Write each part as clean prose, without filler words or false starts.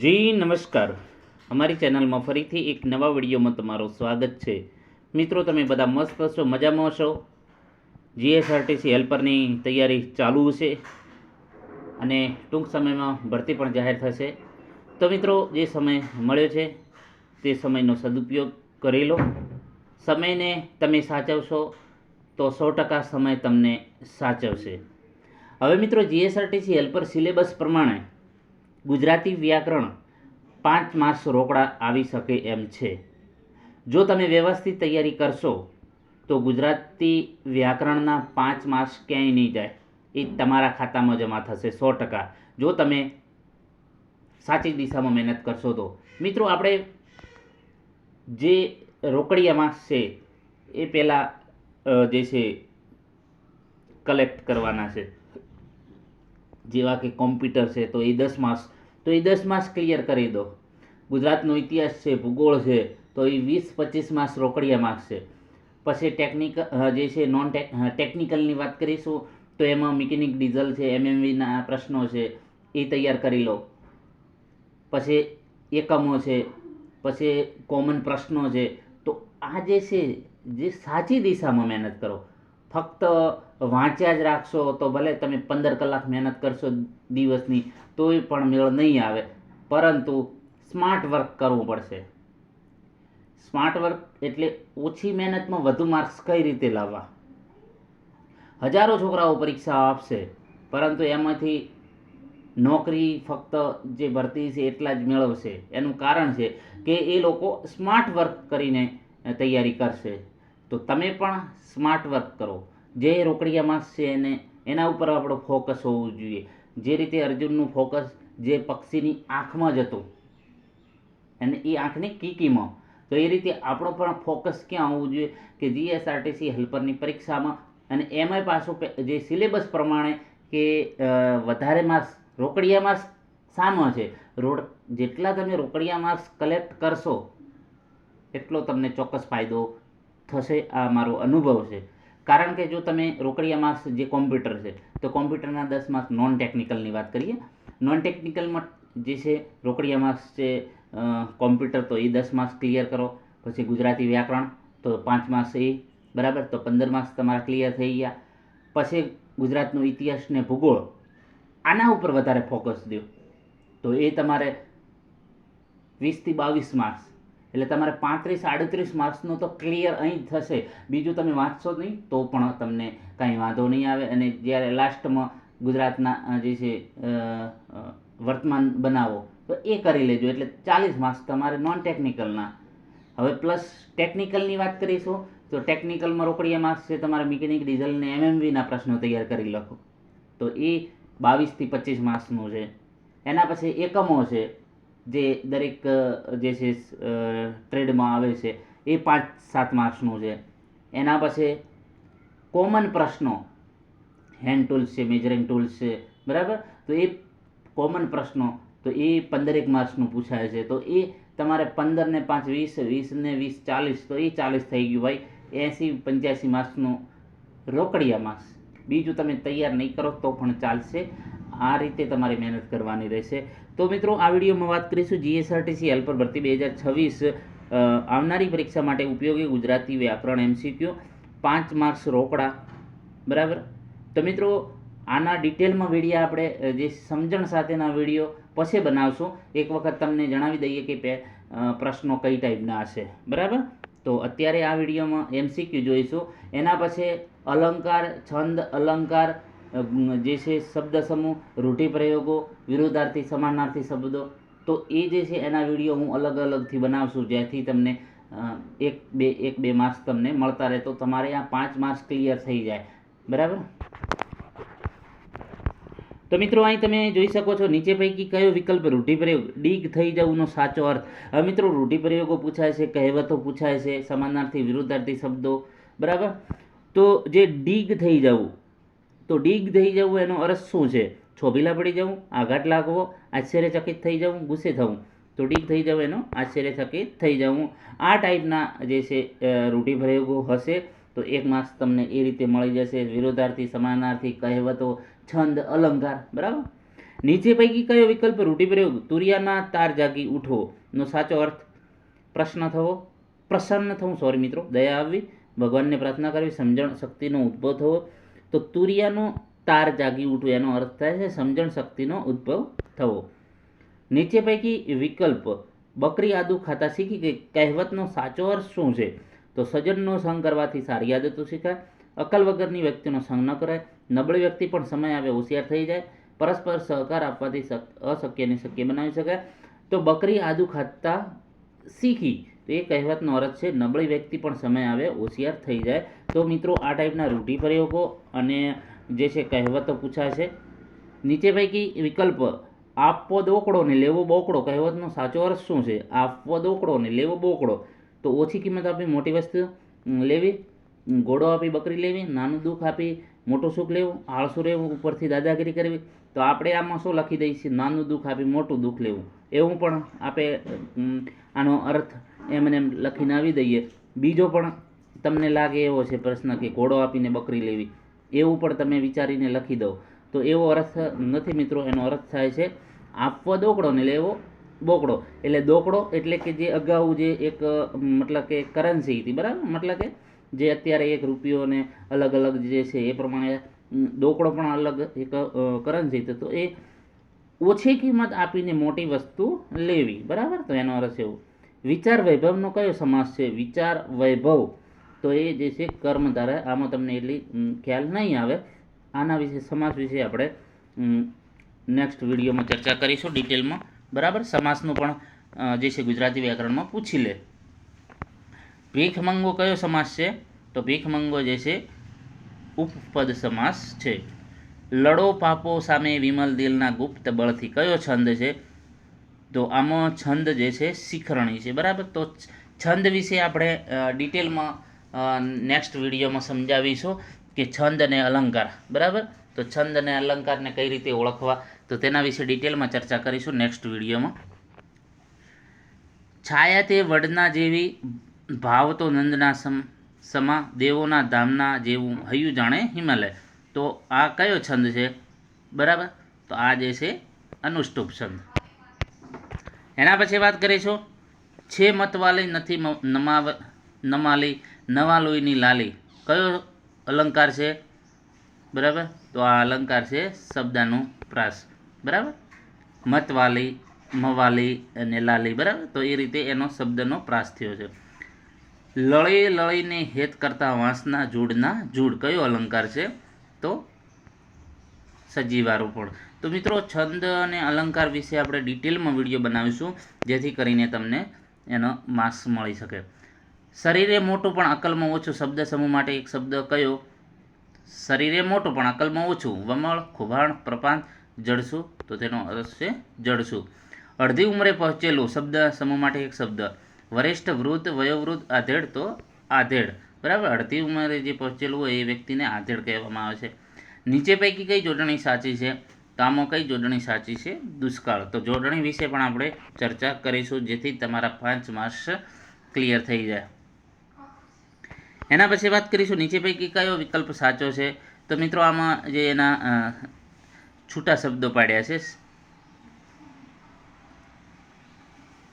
જી નમસ્કાર, અમારી ચેનલમાં ફરીથી એક નવા વિડીયોમાં તમારું સ્વાગત છે. મિત્રો, તમે બધા મસ્ત છો, મજામાં છો? જીએસઆરટીસી હેલ્પરની તૈયારી ચાલુ છે અને ટૂંક સમયમાં ભરતી પણ જાહેર થશે. તો મિત્રો, જે સમય મળ્યો છે તે સમયનો સદુપયોગ કરી લો. સમયને તમે સાચવશો તો 100% સમય તમને સાચવશે. હવે મિત્રો, જીએસઆરટીસી હેલ્પર સિલેબસ પ્રમાણે ગુજરાતી વ્યાકરણ 5 માર્ક્સ રોકડા આવી શકે એમ છે. જો તમે વ્યવસ્થિત તૈયારી કરશો તો ગુજરાતી વ્યાકરણના 5 માર્ક્સ ક્યાંય નહીં જાય, એ તમારા ખાતામાં જમા થશે 100%, જો તમે સાચી દિશામાં મહેનત કરશો તો. મિત્રો, આપણે જે રોકડિયા માર્ક્સ છે એ પહેલાં જે છે કલેક્ટ કરવાના છે. જેવા કે કોમ્પ્યુટર છે તો એ 10 માર્ક્સ, તો એ 10 માર્ક્સ ક્લિયર કરી દો. ગુજરાતનો ઇતિહાસ છે, ભૂગોળ છે તો એ 20-25 માર્ક્સ રોકડિયા માર્ક્સ છે. પછી ટેકનિકલ જે છે ટેકનિકલની વાત કરીશું તો એમાં મિકેનિક, ડીઝલ છે, એમએમવીના પ્રશ્નો છે એ તૈયાર કરી લો. પછી એકમો છે, પછી કોમન પ્રશ્નો છે. તો આ જે છે, જે સાચી દિશામાં મહેનત કરો. ફક્ત વાંચ્યા જ રાખશો તો ભલે તમે 15 કલાક મહેનત કરશો દિવસની તોય પણ મેળ નહીં આવે, પરંતુ સ્માર્ટ વર્ક કરવું પડશે. સ્માર્ટ વર્ક એટલે ઓછી મહેનતમાં વધુ માર્ક્સ કઈ રીતે લાવવા. હજારો છોકરાઓ પરીક્ષા આપશે, પરંતુ એમાંથી નોકરી ફક્ત જે ભરતી છે એટલા જ મેળવશે. એનું કારણ છે કે એ લોકો સ્માર્ટ વર્ક કરીને તૈયારી કરશે. તો તમે પણ સ્માર્ટ વર્ક કરો. જે રોકડિયા માર્ક્સ છે એના ઉપર આપણો ફોકસ હોવું જોઈએ. જે રીતે અર્જુનનું ફોકસ જે પક્ષીની આંખમાં જ હતું અને એ આંખની કીકીમાં, તો એ રીતે આપણો પણ ફોકસ ક્યાં હોવું જોઈએ કે જીએસઆરટીસી હેલ્પરની પરીક્ષામાં. અને એમાંય પાછું જે સિલેબસ પ્રમાણે કે વધારે માર્ક્સ રોકડિયા માર્ક્સ શામાં છે, જેટલા તમે રોકડિયા માર્ક્સ કલેક્ટ કરશો એટલો તમને ચોક્કસ ફાયદો થશે. આ મારો અનુભવ છે. કારણ કે જો તમે રોકડિયા માર્ક્સ જે કોમ્પ્યુટર છે તો કોમ્પ્યુટરના 10 માર્ક્સ નોન ટેકનિકલની વાત કરીએ. નોન ટેકનિકલમાં જે છે રોકડિયા માર્ક્સ છે કોમ્પ્યુટર, તો એ 10 માર્ક્સ ક્લિયર કરો. પછી ગુજરાતી વ્યાકરણ તો 5 માર્ક્સ એ બરાબર, તો 15 માર્ક્સ તમારા ક્લિયર થઈ ગયા. પછી ગુજરાતનો ઇતિહાસ ને ભૂગોળ, આના ઉપર વધારે ફોકસ દો તો એ તમારે 20 થી 22 માર્ક્સ, એટલે તમારે 35-38 માર્ક્સનો તો ક્લિયર અહીં થશે. બીજું તમે વાંચશો નહીં તો પણ તમને કાંઈ વાંધો નહીં આવે. અને જ્યારે લાસ્ટમાં ગુજરાતના જે છે વર્તમાન બનાવો તો એ કરી લેજો, એટલે 40 માર્ક્સ તમારે નોન ટેકનિકલના. હવે પ્લસ ટેકનિકલની વાત કરીશું તો ટેકનિકલમાં રોકડિયા માર્ક્સ છે તમારે મિકેનિક, ડીઝલ ને એમએમવીના પ્રશ્નો તૈયાર કરી લખો તો એ 22 થી 25 માર્ક્સનું છે. એના પછી એકમો છે જે દરેક જે છે ટ્રેડમાં આવે છે એ 5-7 માર્ક્સનું છે. એના પછી કોમન પ્રશ્નો, હેન્ડ ટૂલ્સ છે, મેજરિંગ ટૂલ્સ છે બરાબર, તો એ કોમન પ્રશ્નો તો એ 15 માર્ક્સનું પૂછાય છે. તો એ તમારે 15 ને 5 20, 20 ને 20 40, તો એ 40 થઈ ગયું ભાઈ. 80-85 માર્ક્સનું રોકડિયા માર્ક્સ. બીજું તમે તૈયાર નહીં કરો તો પણ ચાલશે. આ રીતે તમારે મહેનત કરવાની રહેશે. તો મિત્રો, આ વિડીયોમાં વાત કરીશું જીએસઆરટીસી હેલ્પર ભરતી 2026 આવનારી પરીક્ષા માટે ઉપયોગી ગુજરાતી વ્યાકરણ એમસીક્યુ 5 માર્ક્સ રોકડા બરાબર. તો મિત્રો, આના ડિટેલમાં વિડીયો આપણે જે સમજણ સાથેના વિડીયો પછી બનાવશું. એક વખત તમને જણાવી દઈએ કે પ્રશ્નો કઈ ટાઈપના હશે બરાબર. તો અત્યારે આ વિડીયોમાં એમસીક્યુ જોઈશું. એના પછી અલંકાર, છંદ, અલંકાર જે છે શબ્દ સમૂહ, રૂઢિપ્રયોગો, વિરુદ્ધાર્થી, સમાનાર્થી શબ્દો, તો એ જે છે એના વિડીયો હું અલગ અલગથી બનાવશું, જેથી તમને 1-2 માર્ક્સ તમને મળતા રહે. તો તમારે આ 5 માર્ક્સ ક્લિયર થઈ જાય બરાબર. તો મિત્રો, અહીં તમે જોઈ શકો છો નીચે પૈકી કયો વિકલ્પ રૂઢિપ્રયોગ ડીગ થઈ જવુંનો સાચો અર્થ. હવે મિત્રો, રૂઢિપ્રયોગો પૂછાય છે, કહેવતો પૂછાય છે, સમાનાર્થી, વિરુદ્ધાર્થી શબ્દો બરાબર. તો જે ડીગ થઈ જવું, તો ડીગ થઈ જવું એનો અર્થ શું છે? છોભીલા પડી જવું, આઘાત લાગવો, આશ્ચર્યચકિત થઈ જવું, ગુસ્સે થવું. તો ડીગ થઈ જવું એનો આશ્ચર્યચકિત થઈ જવું. આ ટાઈપના જે છે રૂઢિપ્રયોગો હશે તો 1 માર્ક્સ તમને એ રીતે મળી જશે. વિરોધાર્થી, સમાનાર્થી, કહેવતો, છંદ, અલંકાર બરાબર. નીચે પૈકી કયો વિકલ્પ રૂઢિપ્રયોગ તુરિયાના તાર જાગી ઉઠો નો સાચો અર્થ પ્રસન્ન થવું, સોરી મિત્રો, દયા આવવી, ભગવાનને પ્રાર્થના કરવી, સમજણ શક્તિનો ઉદ્ભવ થવો. તો તુરિયાનો તાર જાગી ઉઠવું એનો અર્થ થાય છે સમજણ શક્તિનો ઉદ્ભવ થવો. નીચે પૈકી વિકલ્પ બકરી આદુ ખાતા શીખી ગઈ કહેવતનો સાચો અર્થ શું છે? તો સજ્જનનો સંગ કરવાથી સારી આદતો શીખાય, અકલ વગરની વ્યક્તિનો સંગ ન કરાય, નબળી વ્યક્તિ પણ સમય આવે હોશિયાર થઈ જાય, પરસ્પર સહકાર આપવાથી અશક્યને શક્ય બનાવી શકાય. તો બકરી આદુ ખાતા શીખી તો એ કહેવતનો અર્થ છે નબળી વ્યક્તિ પણ સમય આવે હોશિયાર થઈ જાય. તો મિત્રો આ ટાઈપના રૂઢિપ્રયોગો અને જે છે કહેવતો પૂછાય છે. નીચે પૈકી વિકલ્પ આપવો દોકડો ને લેવો બોકડો કહેવતનો સાચો અર્થ શું છે? આપવો દોકડો ને લેવો બોકડો. તો ઓછી કિંમત આપી મોટી વસ્તુ લેવી, ઘોડો આપી બકરી લેવી, નાનું દુઃખ આપી મોટું સુખ લેવું, આળસુ રહેવું, ઉપરથી દાદાગીરી કરવી. તો આપણે આમાં શું લખી દઈએ છીએ? નાનું દુઃખ આપી મોટું દુઃખ લેવું. એવું પણ આપણે આનો અર્થ એમને એમ લખીને આવી દઈએ. બીજો પણ તમને લાગે એવો છે પ્રશ્ન કે ઘોડો આપીને બકરી લેવી, એવું પણ તમે વિચારીને લખી દો. તો એવો અર્થ નથી મિત્રો, એનો અર્થ થાય છે આપવો દોકડો ને લેવો બોકડો. એટલે દોકડો એટલે કે જે અગાઉ જે એક મતલબ કે કરન્સી હતી, બરાબર, મતલબ કે જે અત્યારે 1 રૂપિયો ને અલગ અલગ જે છે એ પ્રમાણે દોકડો પણ અલગ એક કરન્સી હતી. તો એ ઓછી કિંમત આપીને મોટી વસ્તુ લેવી, બરાબર. તો એનો અર્થ એવું. વિચાર વૈભવનો કયો સમાસ છે? વિચાર વૈભવ તો એ જે છે કર્મધારય. આમાં તમને એટલી ખ્યાલ નહીં આવે. આના વિશે સમાસ વિશે આપણે નેક્સ્ટ વિડીયોમાં ચર્ચા કરીશું ડિટેલમાં, બરાબર. સમાસનું પણ જે છે ગુજરાતી વ્યાકરણમાં પૂછી લે. ભીખ મંગો કયો સમાસ છે? તો ભીખ મંગો જે છે ઉપપદ સમાસ છે. લડો પાપો સામે વિમલ દિલના ગુપ્ત બળથી કયો છંદ છે? તો આમાં છંદ જે છે શિખરણી છે, બરાબર. તો છંદ વિશે આપણે ડિટેલમાં નેક્સ્ટ વિડીયોમાં સમજાવીશું કે છંદ અને અલંકાર, બરાબર. તો છંદ અને અલંકારને કઈ રીતે ઓળખવા તો તેના વિશે ડિટેલમાં ચર્ચા કરીશું નેક્સ્ટ વિડીયોમાં. છાયા તે વડના જેવી ભાવ તો નંદના સમા દેવોના ધામના જેવું હૈયું જાણે હિમાલય. તો આ કયો છંદ છે? બરાબર. તો આ જે છે અનુષ્ટુપ છંદ. એના પછી વાત કરીશું છે મતવાલી નથી નમાલી નવા લોહીની લાલી કયો અલંકાર છે? બરાબર. તો આ અલંકાર છે શબ્દાનુપ્રાસ, બરાબર. મતવાલી, મવાલી અને લાલી, બરાબર. તો એ રીતે એનો શબ્દનો પ્રાસ થયો છે. લળી લળીને હેત કરતા વાંસના જૂડના જૂડ કયો અલંકાર છે? તો સજીવારૂપણ. તો મિત્રો છંદ અને અલંકાર વિશે આપણે ડિટેલમાં વિડીયો બનાવીશું જેથી કરીને તમને એનો માર્ક્સ મળી શકે. શરીરે મોટું પણ અકલમાં ઓછું શબ્દ સમૂહ માટે એક શબ્દ કયો? શરીરે મોટું પણ અકલમાં ઓછું. વમળ, ખુભાણ, પ્રપાંત, જડસું. તો તેનો અર્થ છે જડસું. અડધી ઉંમરે પહોંચેલું શબ્દ સમૂહ માટે એક શબ્દ. વરિષ્ઠ, વૃદ્ધ, વયોવૃદ્ધ, આધેડ. તો આધેડ, બરાબર. અડધી ઉંમરે જે પહોંચેલું હોય એ વ્યક્તિને આધેડ કહેવામાં આવે છે. નીચે પૈકી કઈ જોડણી સાચી છે? તો આમાં કઈ જોડણી સાચી છે? દુષ્કાળ. તો જોડણી વિશે પણ આપણે ચર્ચા કરીશું જેથી તમારા 5 માર્ક્સ ક્લિયર થઈ જાય. એના પછી વાત કરીશું નીચે પૈકી કયો વિકલ્પ સાચો છે? તો મિત્રો આમાં જે એના છૂટા શબ્દો પાડ્યા છે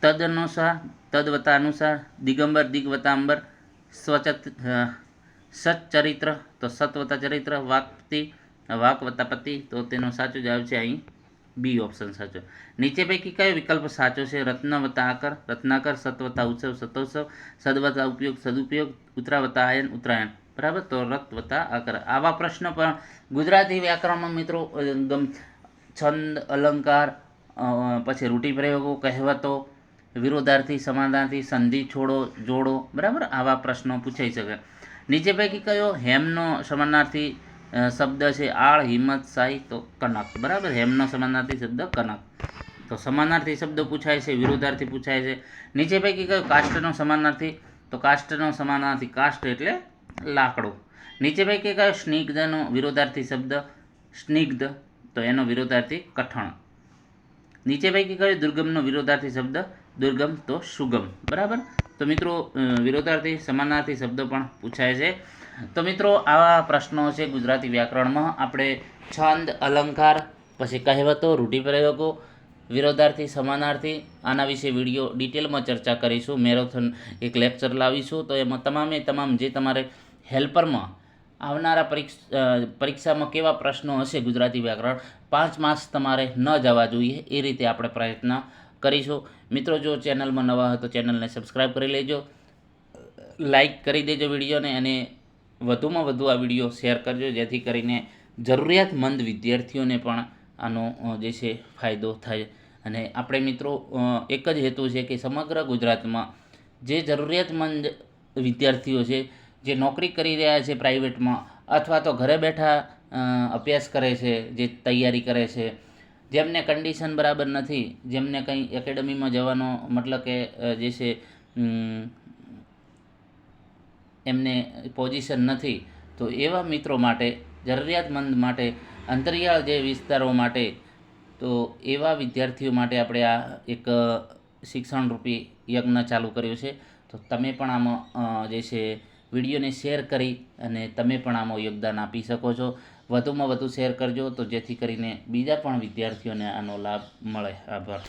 તદનુસાર, તદવતા અનુસાર, દિગંબર, દિગવતાંબર, સચ્ચરિત્ર તો સત્વતા ચરિત્ર, વાકપતિ, વાકવતા પતિ. તો તેનો સાચો જવાબ છે અહીં બી ઓપ્શન સાચો. નીચે પૈકી કયો વિકલ્પ સાચો છે? રત્નવતા આકર, રત્નાકર, સત્વતા ઉત્સવ, સતોત્સવ, સદવતા ઉપયોગ, સદુપયોગ, ઉત્તરાવતા આયન, ઉત્તરાયણ. બરાબર. તો રત્વતા આકર. આવા પ્રશ્ન પણ ગુજરાતી વ્યાકરણમાં મિત્રો છંદ, અલંકાર, પછી રૂઢિપ્રયોગો, કહેવતો, વિરોધાર્થી, સમાનાર્થી, સંધિ, છોડો, જોડો, બરાબર. આવા પ્રશ્નો પૂછાઈ શકે. નીચે પૈકી કયો હેમનો સમાનાર્થી શબ્દ છે? આળ, હિંમત, શાહી. તો કનક, બરાબર. હેમનો સમાનાર્થી શબ્દ કનક. તો સમાનાર્થી શબ્દ પૂછાય છે, વિરોધાર્થી પૂછાય છે. નીચે પૈકી કયો કાષ્ટનો સમાનાર્થી? તો કાષ્ટનો સમાનાર્થી કાષ્ટ એટલે લાકડું. નીચે પૈકી કયો સ્નિગ્ધનો વિરોધાર્થી શબ્દ? સ્નિગ્ધ. તો એનો વિરોધાર્થી કઠણ. નીચે પૈકી કયો દુર્ગમનો વિરોધાર્થી શબ્દ? દુર્ગમ. તો સુગમ, બરાબર. તો મિત્રો વિરોધાર્થી, સમાનાર્થી શબ્દો પણ પૂછાય છે. તો મિત્રો આવા પ્રશ્નો છે ગુજરાતી વ્યાકરણમાં. આપણે છંદ, અલંકાર પછી કહેવતો, રૂઢિપ્રયોગો, વિરોધાર્થી, સમાનાર્થી, આના વિશે વિડીયો ડિટેલમાં ચર્ચા કરીશું. મેરેથોન એક લેક્ચર લાવીશું, તો એમાં તમામ જે તમારે હેલ્પરમાં આવનારા પરીક્ષામાં કેવા પ્રશ્નો હશે ગુજરાતી વ્યાકરણ 5 માર્ક્સ તમારે ન જવા જોઈએ એ રીતે આપણે પ્રયત્ન કરીશું. મિત્રો, જો ચેનલમાં નવા હોય તો ચેનલને સબસ્ક્રાઈબ કરી લેજો, લાઈક કરી દેજો વિડીયોને, અને વધુમાં વધુ આ વિડીયો શેર કરજો, જેથી કરીને જરૂરિયાતમંદ વિદ્યાર્થીઓને પણ આનો જે છે ફાયદો થાય. અને આપણે મિત્રો એક જ હેતુ છે કે સમગ્ર ગુજરાતમાં જે જરૂરિયાતમંદ વિદ્યાર્થીઓ છે, જે નોકરી કરી રહ્યા છે પ્રાઇવેટમાં, અથવા તો ઘરે બેઠા અભ્યાસ કરે છે, જે તૈયારી કરે છે, જેમને કન્ડિશન બરાબર નથી, જેમને કંઈ એકેડમીમાં જવાનો મતલબ કે જે છે એમને પોઝિશન નથી, તો એવા મિત્રો માટે, જરૂરિયાતમંદ માટે, અંતરિયાળ જે વિસ્તારો માટે, તો એવા વિદ્યાર્થીઓ માટે આપણે આ એક શિક્ષણરૂપી યજ્ઞ ચાલુ કર્યું છે. તો તમે પણ આમાં જે છે વિડીયોને શેર કરી અને તમે પણ આમાં યોગદાન આપી શકો છો. વધુમાં વધુ શેર કરજો, તો જેથી કરીને બીજા પણ વિદ્યાર્થીઓને આનો લાભ મળે. આભાર.